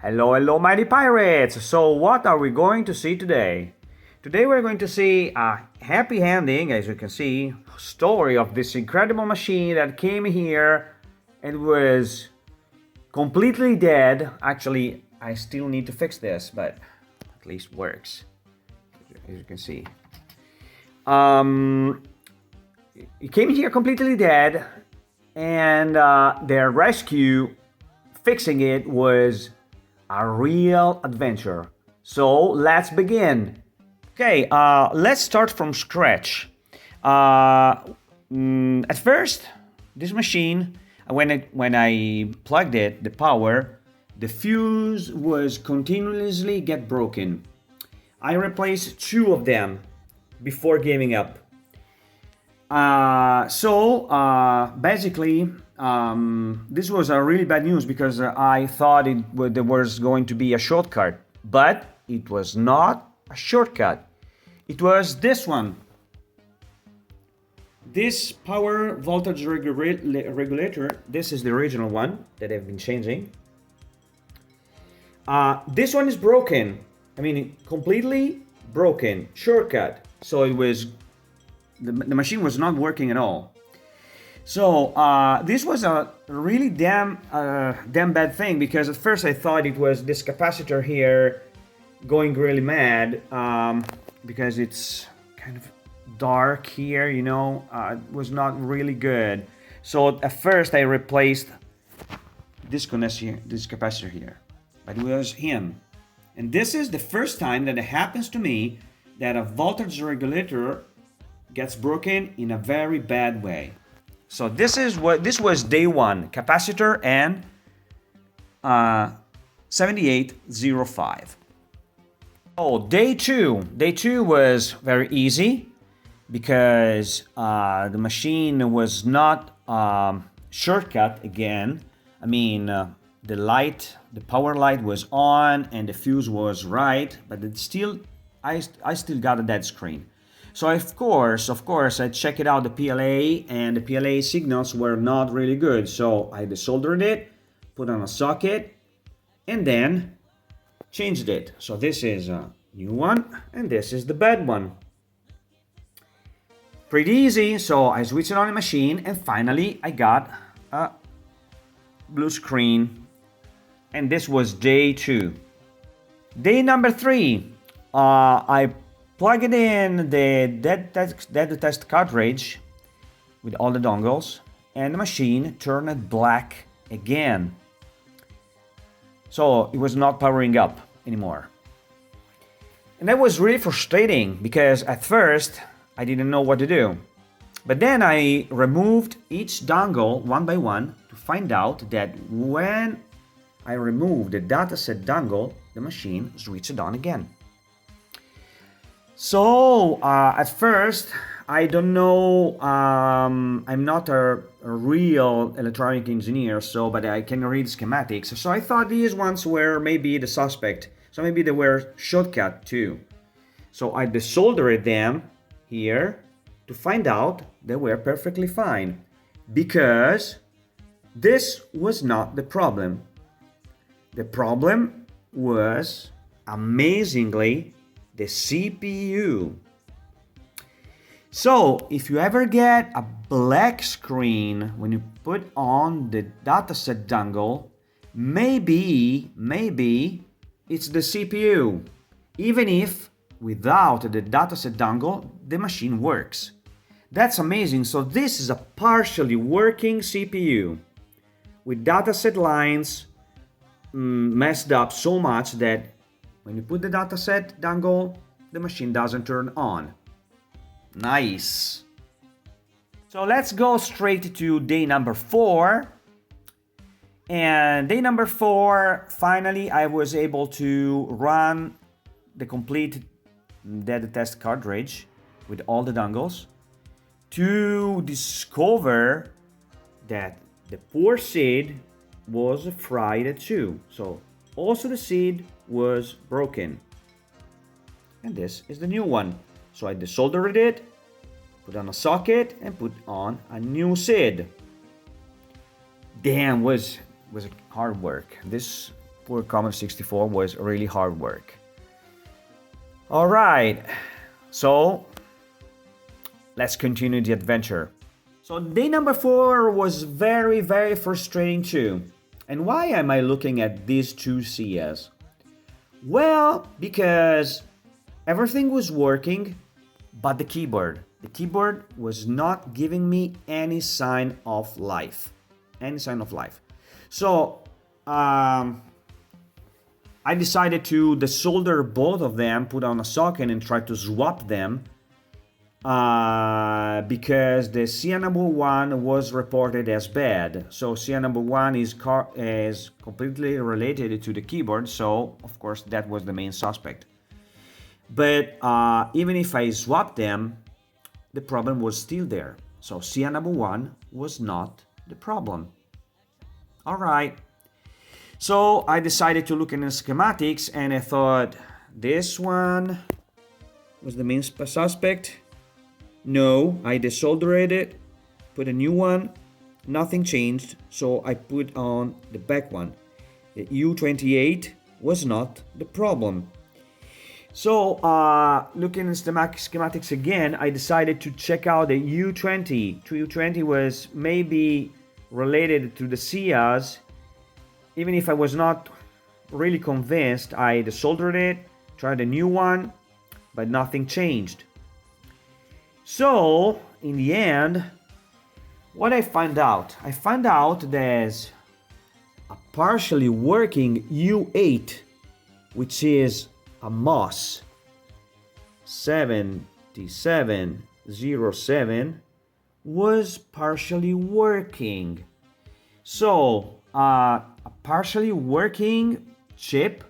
Hello, mighty pirates! So, what are we going to see today? Today, we're going to see a happy ending, as you can see, story of this incredible machine that came here and was completely dead. Actually, I still need to fix this, but at least works, as you can see. It came here completely dead, and their rescue, fixing it, was a real adventure. So let's begin. Okay, let's start from scratch. At first, this machine, when I plugged it, the power, the fuse was continuously get broken. I replaced 2 of them before giving up. Basically, this was a really bad news because I thought there was going to be a shortcut, but it was not a shortcut. It was this one. This power voltage regulator, this is the original one that I've been changing. This one is broken. I mean, completely broken. Shortcut. So it was, the machine was not working at all. So this was a really damn bad thing, because at first I thought it was this capacitor here going really mad, because it's kind of dark here, you know. It was not really good. So at first I replaced this capacitor here, but it was him. And this is the first time that it happens to me that a voltage regulator gets broken in a very bad way. So this was day 1, capacitor and 7805. Oh, day 2 was very easy, because the machine was not shortcut again. I mean, the power light was on and the fuse was right, but I still got a dead screen. So of course I checked out the PLA, and the PLA signals were not really good. So I desoldered it, put on a socket, and then changed it. So this is a new one, and this is the bad one. Pretty easy. So I switched it on the machine, and finally I got a blue screen. And this was day 2. Day number 3, I plugged in the data test cartridge with all the dongles, and the machine turned black again. So it was not powering up anymore. And that was really frustrating, because at first I didn't know what to do. But then I removed each dongle one by one to find out that when I removed the dataset dongle, the machine switched on again. So at first, I don't know, I'm not a real electronic engineer, but I can read schematics. So I thought these ones were maybe the suspect. So maybe they were shortcut too. So I desoldered them here to find out they were perfectly fine, because this was not the problem. The problem was, amazingly, the CPU. So if you ever get a black screen when you put on the dataset dongle, maybe it's the CPU, even if without the dataset dongle the machine works. That's amazing. So this is a partially working CPU with dataset lines messed up so much that when you put the dataset dongle, the machine doesn't turn on. Nice. So let's go straight to day number 4. And day number 4, finally I was able to run the complete data test cartridge with all the dongles to discover that the poor seed was fried too. So also the seed was broken. And this is the new one. So I desoldered it, put on a socket, and put on a new seed. Damn, was hard work. This poor Commodore 64 was really hard work. All right, so let's continue the adventure. So day number 4 was very, very frustrating too. And why am I looking at these two CIAs? Well, because everything was working, but the keyboard was not giving me any sign of life. So I decided to desolder both of them, put on a socket and try to swap them because the CIA number 1 was reported as bad. So CIA number 1 is completely related to the keyboard, so of course that was the main suspect. But even if I swapped them, the problem was still there. So CIA number 1 was not the problem. All right. So I decided to look in the schematics and I thought this one was the main suspect. No, I desoldered it, put a new one, nothing changed, so I put on the back one. The U8 was not the problem. So looking at schematics again, I decided to check out the U20. U20 was maybe related to the CIAs. Even if I was not really convinced, I desoldered it, tried a new one, but nothing changed. So, in the end, what I found out? I found out there's a partially working U8, which is a MOS 7707 was partially working. So, a partially working chip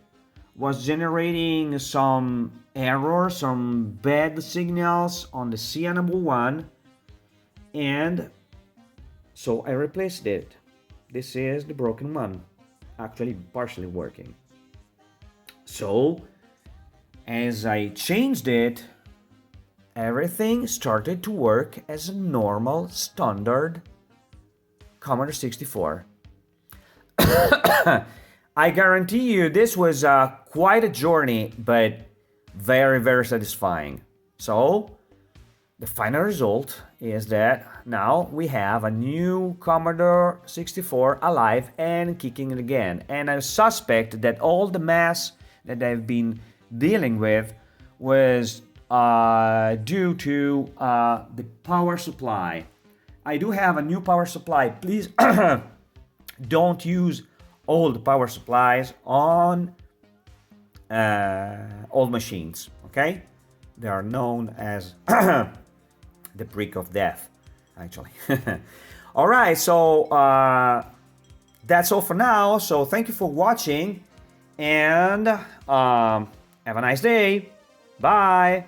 was generating some errors, some bad signals on the CIA number 1, and so I replaced it. This is the broken one, actually partially working. So as I changed it, everything started to work as a normal standard Commodore 64. I guarantee you this was quite a journey, but very, very satisfying. So the final result is that now we have a new Commodore 64 alive and kicking it again. And I suspect that all the mess that I've been dealing with was due to the power supply. I do have a new power supply. Please don't use old power supplies on old machines, okay? They are known as the brick of death, actually. All right, so that's all for now. So thank you for watching and have a nice day. Bye.